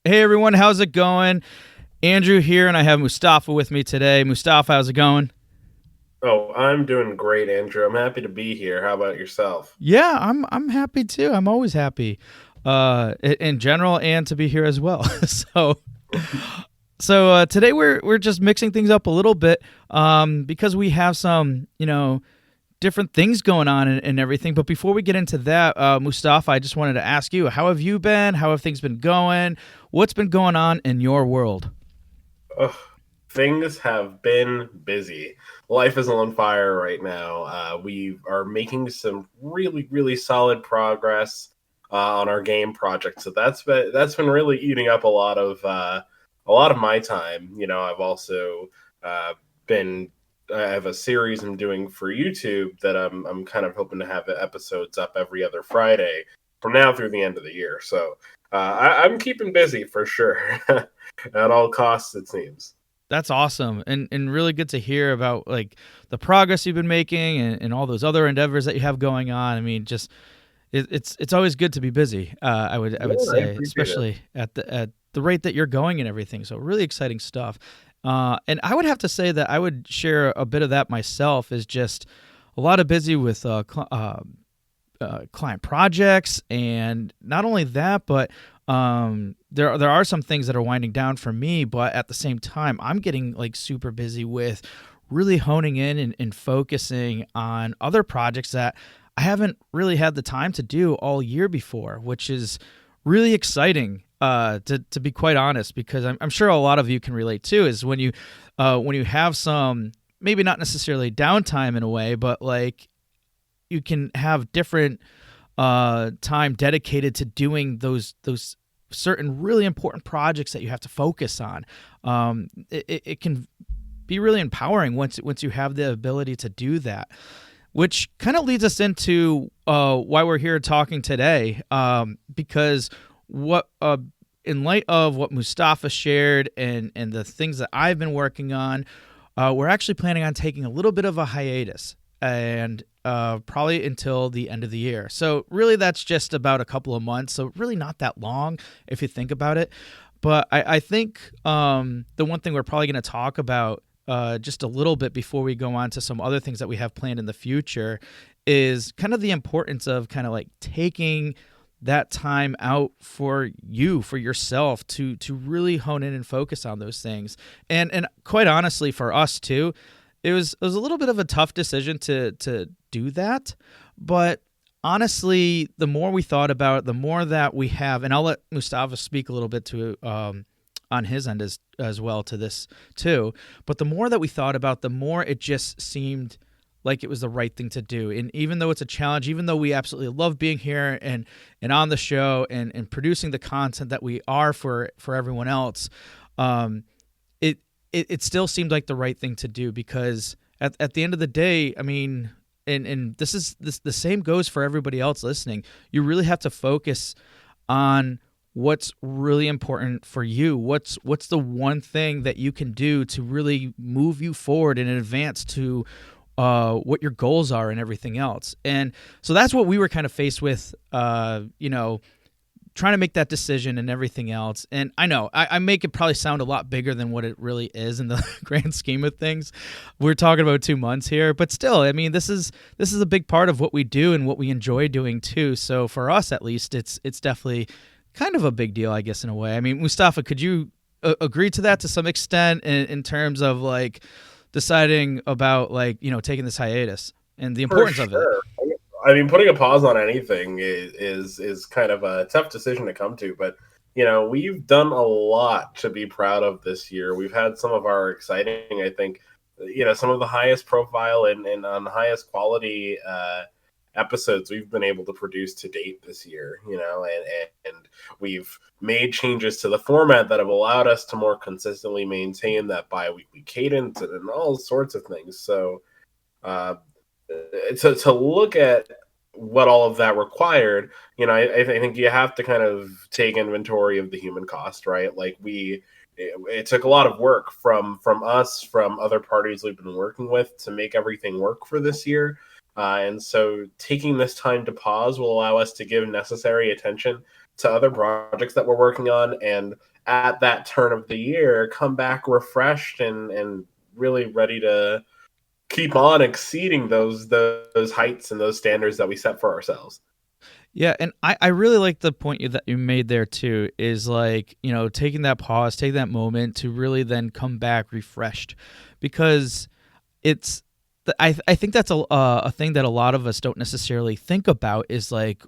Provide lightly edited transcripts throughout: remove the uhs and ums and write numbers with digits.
Hey everyone, how's it going? Andrew here, and I have Mustapha with me today. Mustapha, how's it going? Oh, I'm doing great, Andrew. I'm happy to be here. How about yourself? Yeah, I'm happy too. I'm always happy, in general, and to be here as well. so today we're just mixing things up a little bit, because we have some different things going on and everything. But before we get into that, Mustapha, I just wanted to ask you, how have you been? How have things been going? What's been going on in your world? Ugh, things have been busy. Life is on fire right now. We are making some really, really solid progress on our game project. So that's been really eating up a lot of my time. I've also uh, been I have a series I'm doing for YouTube that I'm kind of hoping to have episodes up every other Friday from now through the end of the year. So I'm keeping busy for sure. At all costs, it seems. That's awesome, and really good to hear about like the progress you've been making and all those other endeavors that you have going on. I mean, just it's always good to be busy. I would Yeah, I say, appreciate it. especially at the rate that you're going and everything. So really exciting stuff. And I would have to say that I would share a bit of that myself. Is just a lot of busy with client projects, and not only that, but there are some things that are winding down for me. But at the same time, I'm getting like super busy with really honing in and focusing on other projects that I haven't really had the time to do all year before, which is really exciting. To be quite honest, because I'm sure a lot of you can relate too. Is when you have some, maybe not necessarily downtime in a way, but like you can have different time dedicated to doing those certain really important projects that you have to focus on. It can be really empowering once you have the ability to do that, which kind of leads us into why we're here talking today. Because what in light of what Mustapha shared and the things that I've been working on, we're actually planning on taking a little bit of a hiatus, and probably until the end of the year. So really, that's just about a couple of months. So really, not that long if you think about it. But I think the one thing we're probably going to talk about just a little bit before we go on to some other things that we have planned in the future is kind of the importance of kind of like taking that time out for you, for yourself, to really hone in and focus on those things. And quite honestly, for us too, it was a little bit of a tough decision to do that. But honestly, the more we thought about it, the more that we have, and I'll let Mustafa speak a little bit to on his end as well to this too. But the more that we thought about, the more it just seemed like it was the right thing to do. And even though it's a challenge, even though we absolutely love being here and on the show and producing the content that we are for everyone else, um, it still seemed like the right thing to do, because at the end of the day, I mean, and this the same goes for everybody else listening. You really have to focus on what's really important for you. What's the one thing that you can do to really move you forward in advance to what your goals are and everything else. And so that's what we were kind of faced with, trying to make that decision and everything else. And I know I make it probably sound a lot bigger than what it really is in the grand scheme of things. We're talking about 2 months here, but still, I mean, this is a big part of what we do and what we enjoy doing too. So for us, at least, it's definitely kind of a big deal, I guess, in a way. I mean, Mustafa, could you agree to that to some extent in terms of like deciding about like taking this hiatus and the For importance of it? sure. I mean, putting a pause on anything is kind of a tough decision to come to, but we've done a lot to be proud of this year. We've had some of our exciting, I think, some of the highest profile and on highest quality episodes we've been able to produce to date this year. And we've made changes to the format that have allowed us to more consistently maintain that bi-weekly cadence and all sorts of things. So uh, to look at what all of that required, I think you have to kind of take inventory of the human cost, right? Like it took a lot of work from us, from other parties we've been working with to make everything work for this year. And so taking this time to pause will allow us to give necessary attention to other projects that we're working on, and at that turn of the year, come back refreshed and really ready to keep on exceeding those heights and those standards that we set for ourselves. Yeah, and I really like the point that you made there too, is like, taking that pause, taking that moment to really then come back refreshed, because it's I think that's a thing that a lot of us don't necessarily think about, is like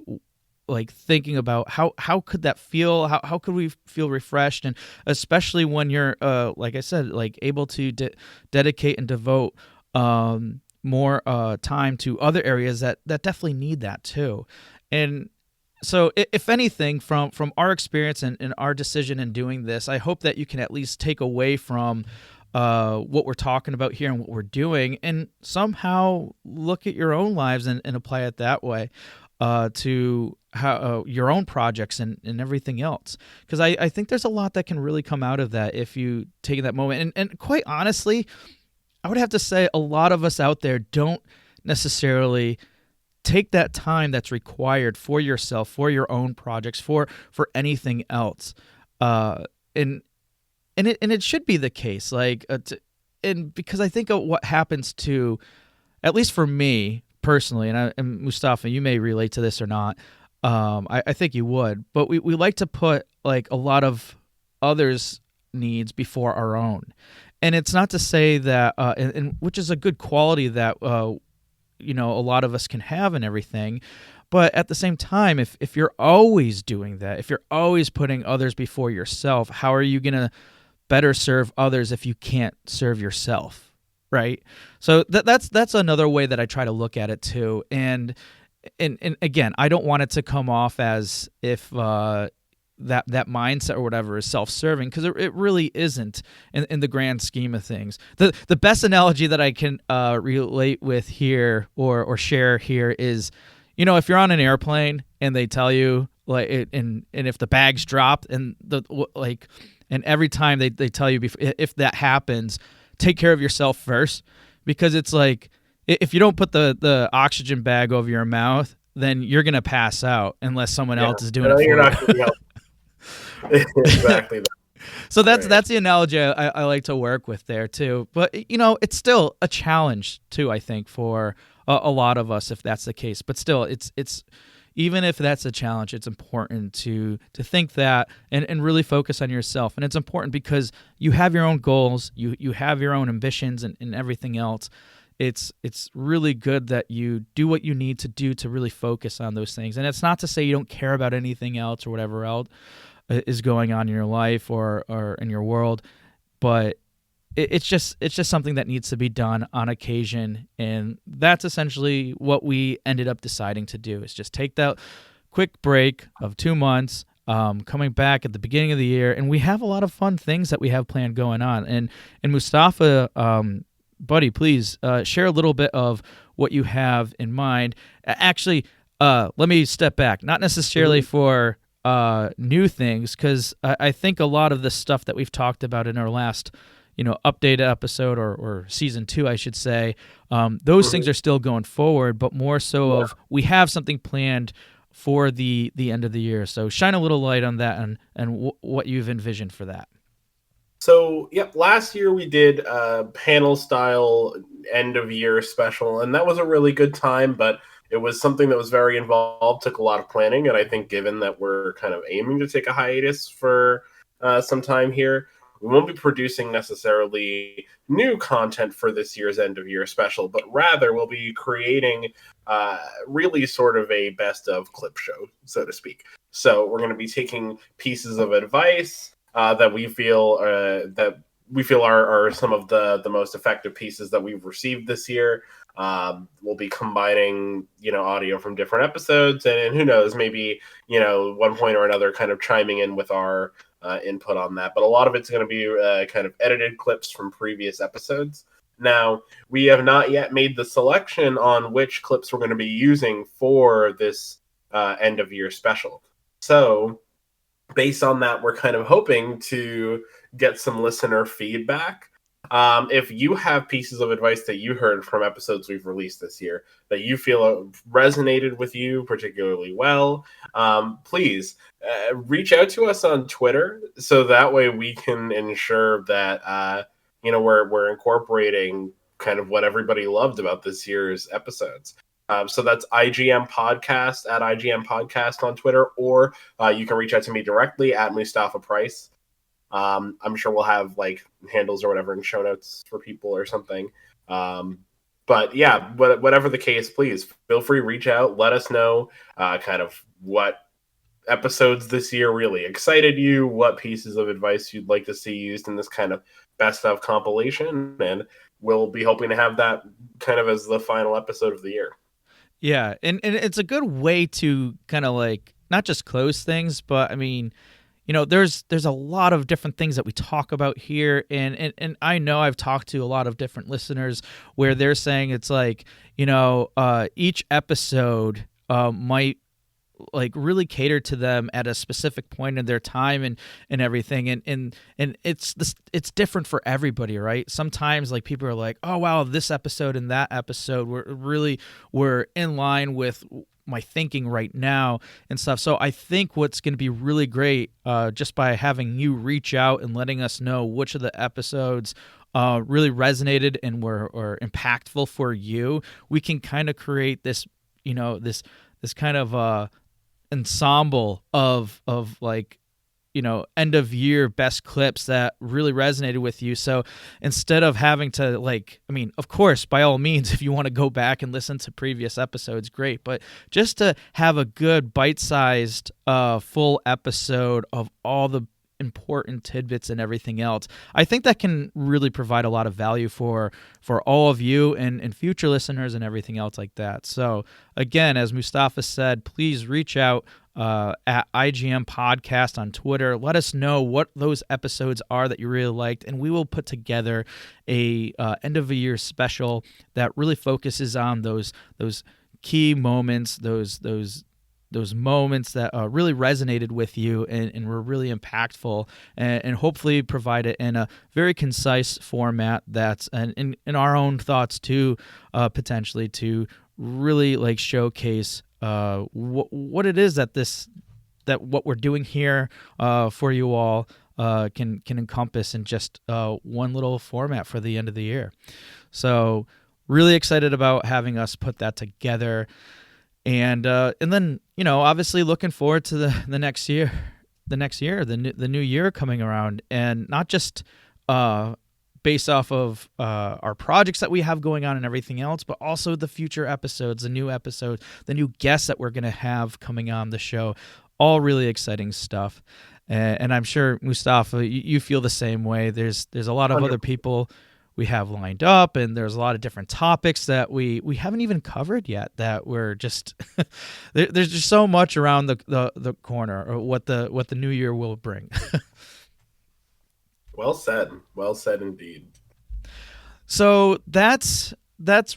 thinking about how could that feel, how could we feel refreshed, and especially when you're like I said, like able to dedicate and devote more time to other areas that definitely need that too. And so if anything, from our experience and our decision in doing this, I hope that you can at least take away from what we're talking about here and what we're doing, and somehow look at your own lives and apply it that way to how your own projects and everything else. Because I think there's a lot that can really come out of that if you take that moment. And quite honestly, I would have to say a lot of us out there don't necessarily take that time that's required for yourself, for your own projects, for anything else. And it should be the case, like and because I think of what happens to, at least for me personally, and Mustapha, you may relate to this or not. I think you would, but we like to put like a lot of others' needs before our own. And it's not to say that, and which is a good quality that a lot of us can have and everything. But at the same time, if you're always doing that, if you're always putting others before yourself, how are you going to better serve others if you can't serve yourself, right? So that's another way that I try to look at it too. And again, I don't want it to come off as if that mindset or whatever is self-serving, because it really isn't in the grand scheme of things. The best analogy that I can relate with here or share here is, if you're on an airplane and they tell you like and if the bags dropped and and every time they tell you if that happens, take care of yourself first, because it's like if you don't put the oxygen bag over your mouth, then you're gonna pass out unless someone else is doing it for you're you. not going to help. Exactly. So that's the analogy I like to work with there too. But it's still a challenge too, I think, for a lot of us if that's the case. But still, it's even if that's a challenge, it's important to think that and really focus on yourself. And it's important because you have your own goals, you have your own ambitions and everything else. It's really good that you do what you need to do to really focus on those things. And it's not to say you don't care about anything else or whatever else is going on in your life or in your world, but it's just something that needs to be done on occasion. And that's essentially what we ended up deciding to do, is just take that quick break of 2 months, coming back at the beginning of the year. And we have a lot of fun things that we have planned going on. And Mustapha, buddy, please share a little bit of what you have in mind. Actually, let me step back, not necessarily for new things, because I think a lot of the stuff that we've talked about in our last update episode or season 2, I should say, those things are still going forward, but more so of we have something planned for the end of the year. So shine a little light on that and what you've envisioned for that. So, yep, last year we did a panel style end of year special, and that was a really good time, but it was something that was very involved, took a lot of planning, and I think given that we're kind of aiming to take a hiatus for some time here, we won't be producing necessarily new content for this year's end of year special, but rather we'll be creating really sort of a best of clip show, so to speak. So we're going to be taking pieces of advice that we feel are some of the most effective pieces that we've received this year. We'll be combining audio from different episodes, and who knows, maybe one point or another kind of chiming in with our input on that. But a lot of it's going to be kind of edited clips from previous episodes. Now, we have not yet made the selection on which clips we're going to be using for this end of year special. So based on that, we're kind of hoping to get some listener feedback If you have pieces of advice that you heard from episodes we've released this year that you feel resonated with you particularly well, please reach out to us on Twitter so that way we can ensure that we're incorporating kind of what everybody loved about this year's episodes. So that's IGM Podcast at IGM Podcast on Twitter, or you can reach out to me directly at Mustapha Price. I'm sure we'll have like handles or whatever in show notes for people or something. But yeah, whatever the case, please feel free to reach out. Let us know kind of what episodes this year really excited you, what pieces of advice you'd like to see used in this kind of best of compilation, and we'll be hoping to have that kind of as the final episode of the year. Yeah, and it's a good way to kind of like not just close things, but I mean, there's a lot of different things that we talk about here, and I know I've talked to a lot of different listeners where they're saying it's like, each episode might like really cater to them at a specific point in their time and everything, and it's different for everybody, right? Sometimes like people are like, oh wow, this episode and that episode were in line with my thinking right now and stuff. So I think what's going to be really great, just by having you reach out and letting us know which of the episodes really resonated and were impactful for you, we can kind of create this, this kind of ensemble of like, end of year best clips that really resonated with you. So instead of having to like, I mean, of course, by all means, if you want to go back and listen to previous episodes, great. But just to have a good bite-sized full episode of all the important tidbits and everything else, I think that can really provide a lot of value for all of you and future listeners and everything else like that. So again, as Mustapha said, please reach out at IGM Podcast on Twitter. Let us know what those episodes are that you really liked, and we will put together a end of the year special that really focuses on those key moments, those moments that really resonated with you and were really impactful, and hopefully provide it in a very concise format that's in our own thoughts too, potentially to really like showcase what it is that what we're doing here for you all can encompass in just one little format for the end of the year. So really excited about having us put that together. And then, obviously looking forward to the next year, the new year coming around, and not just based off of our projects that we have going on and everything else, but also the future episodes, the new episodes, the new guests that we're going to have coming on the show. All really exciting stuff. And I'm sure, Mustapha, you feel the same way. There's a lot of other people we have lined up, and there's a lot of different topics that we haven't even covered yet that we're just there's just so much around the corner, or what the new year will bring. Well said indeed. So that's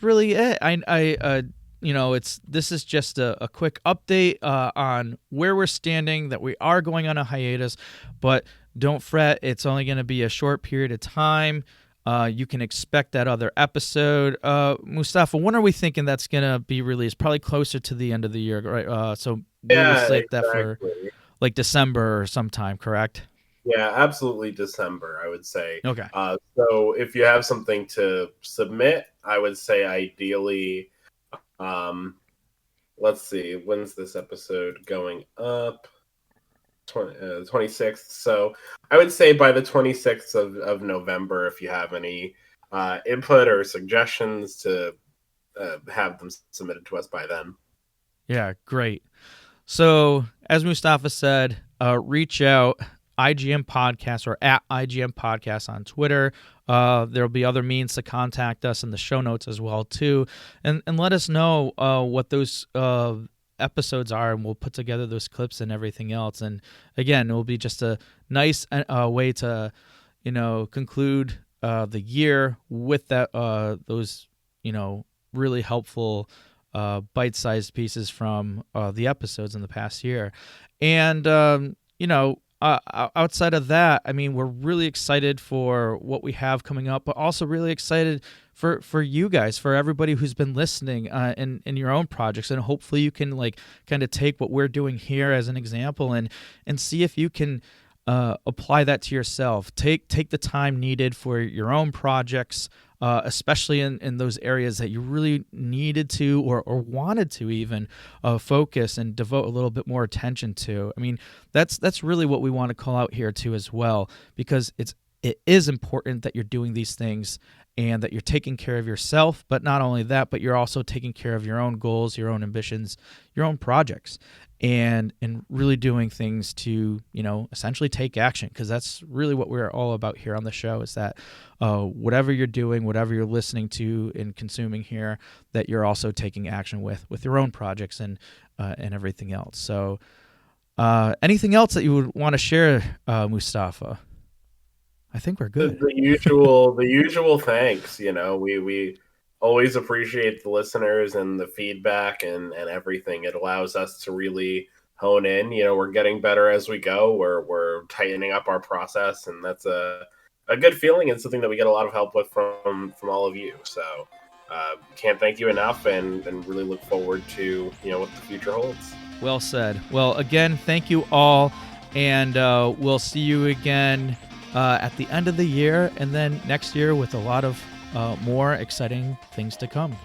really it. I this is just a quick update on where we're standing, that we are going on a hiatus, but don't fret, it's only going to be a short period of time. You can expect that other episode. Mustapha, when are we thinking that's going to be released? Probably closer to the end of the year, right? So we'll slate that for like December or sometime, correct? Yeah, absolutely December, I would say. Okay. So if you have something to submit, I would say ideally, let's see, when's this episode going up? 26th. So I would say by the 26th of November, if you have any input or suggestions, to have them submitted to us by then. Yeah, great. So as Mustapha said, reach out, IGM Podcast, or at IGM Podcast on Twitter. There'll be other means to contact us in the show notes as well too, and let us know what those episodes are, and we'll put together those clips and everything else. And again, it will be just a nice way to conclude the year with that those really helpful bite-sized pieces from the episodes in the past year. And outside of that, I mean, we're really excited for what we have coming up, but also really excited for you guys, for everybody who's been listening in your own projects, and hopefully you can like kind of take what we're doing here as an example and see if you can apply that to yourself. Take the time needed for your own projects, especially in those areas that you really needed to or wanted to even focus and devote a little bit more attention to. I mean, that's really what we want to call out here too as well, because it is important that you're doing these things and that you're taking care of yourself, but not only that, but you're also taking care of your own goals, your own ambitions, your own projects, and really doing things to, you know, essentially take action, because that's really what we're all about here on the show, is that whatever you're doing, whatever you're listening to and consuming here, that you're also taking action with your own projects and everything else. So anything else that you would want to share, Mustafa? I think we're good. The usual thanks. You know, we always appreciate the listeners and the feedback and everything. It allows us to really hone in. You know, we're getting better as we go. We're tightening up our process, and that's a good feeling and something that we get a lot of help with from all of you. So can't thank you enough, and really look forward to, you know, what the future holds. Well said. Well, again, thank you all, and we'll see you again at the end of the year, and then next year with a lot of more exciting things to come.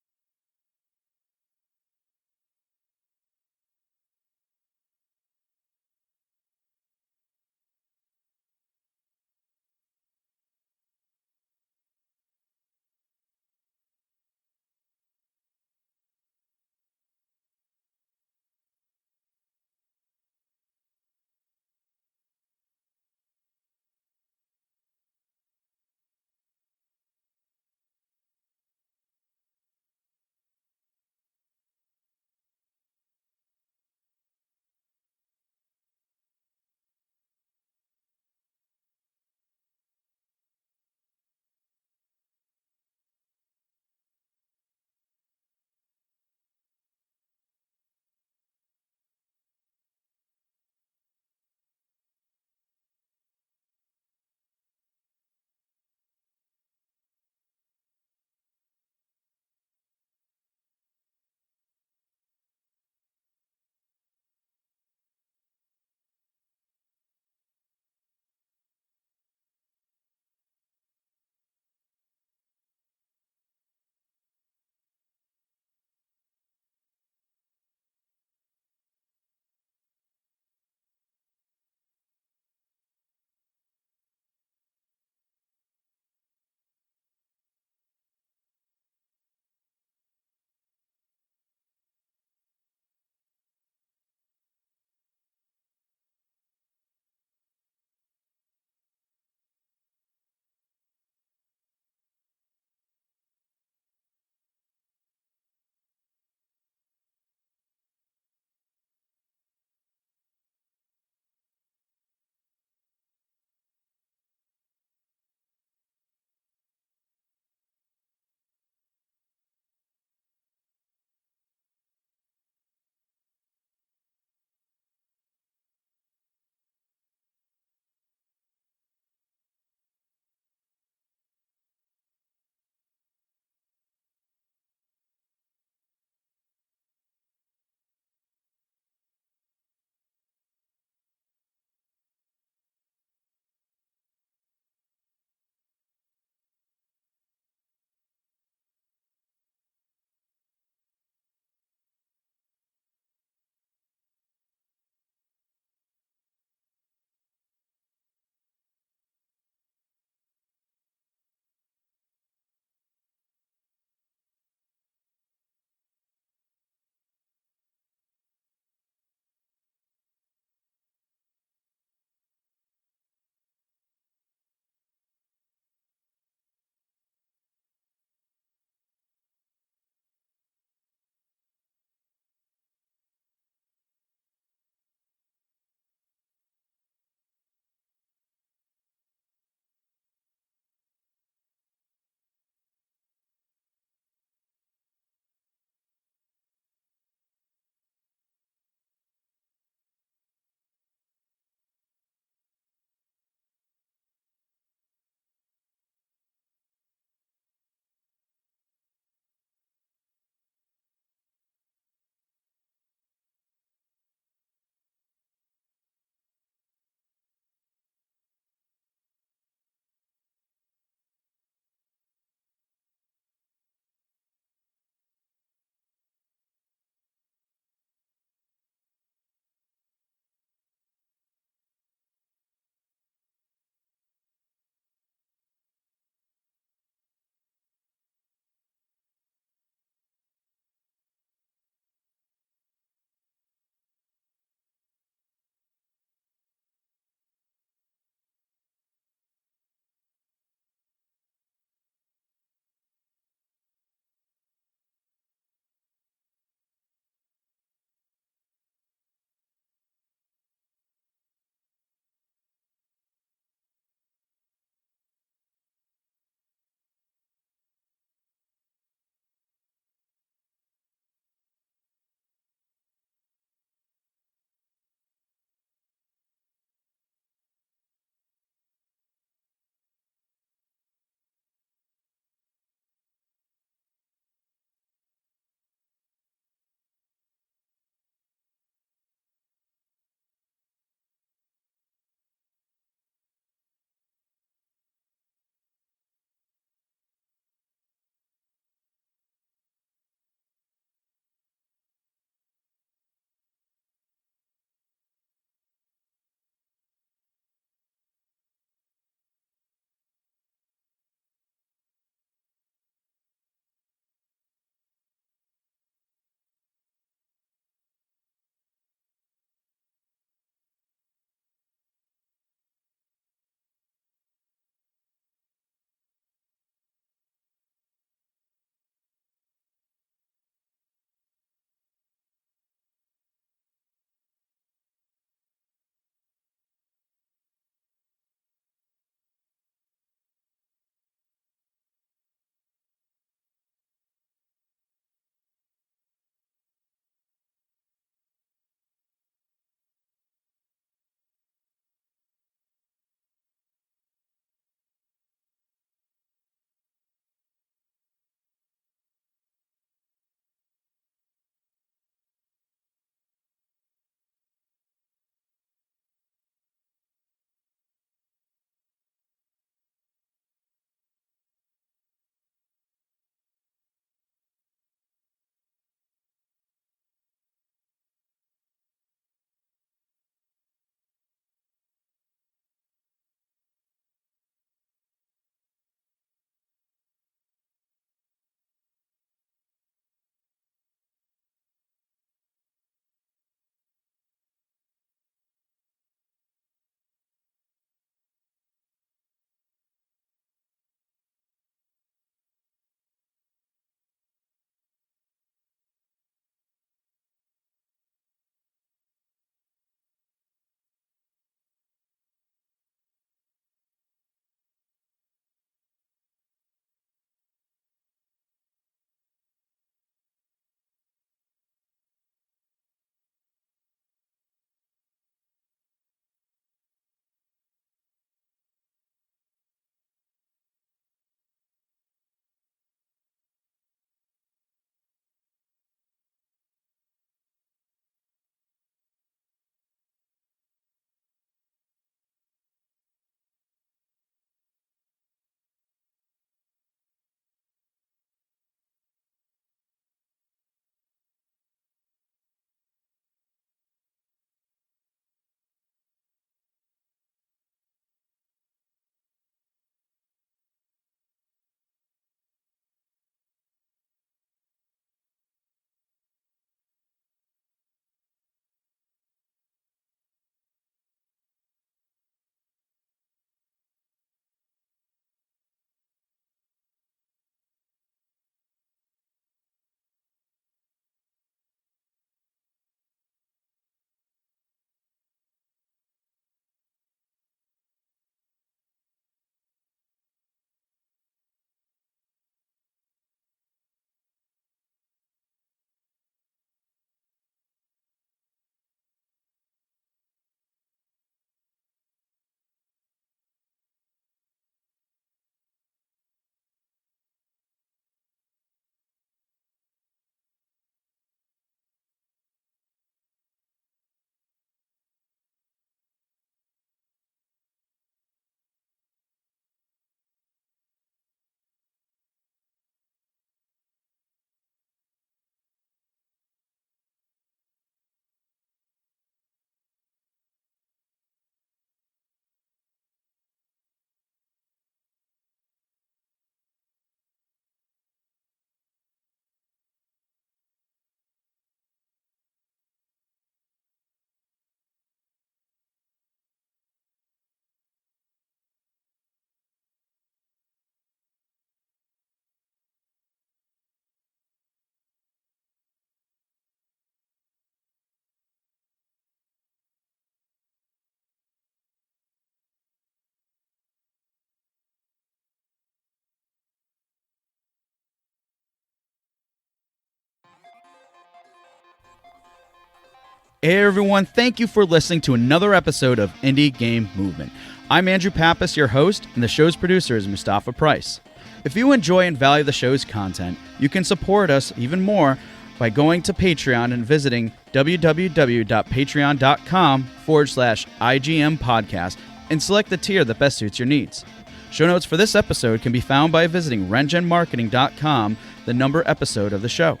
Hey everyone, thank you for listening to another episode of Indie Game Movement. I'm Andrew Pappas, your host, and the show's producer is Mustapha Price. If you enjoy and value the show's content, you can support us even more by going to Patreon and visiting www.patreon.com/IGM podcast and select the tier that best suits your needs. Show notes for this episode can be found by visiting rengenmarketing.com, the number episode of the show.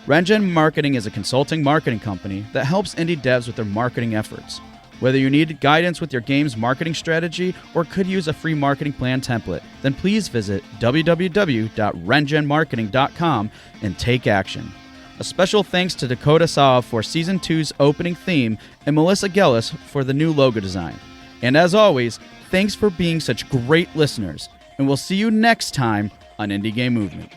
Rengen Marketing is a consulting marketing company that helps indie devs with their marketing efforts. Whether you need guidance with your game's marketing strategy or could use a free marketing plan template, then please visit www.rengenmarketing.com and take action. A special thanks to Dakota Saw for Season 2's opening theme and Melissa Gellis for the new logo design. And as always, thanks for being such great listeners, and we'll see you next time on Indie Game Movement.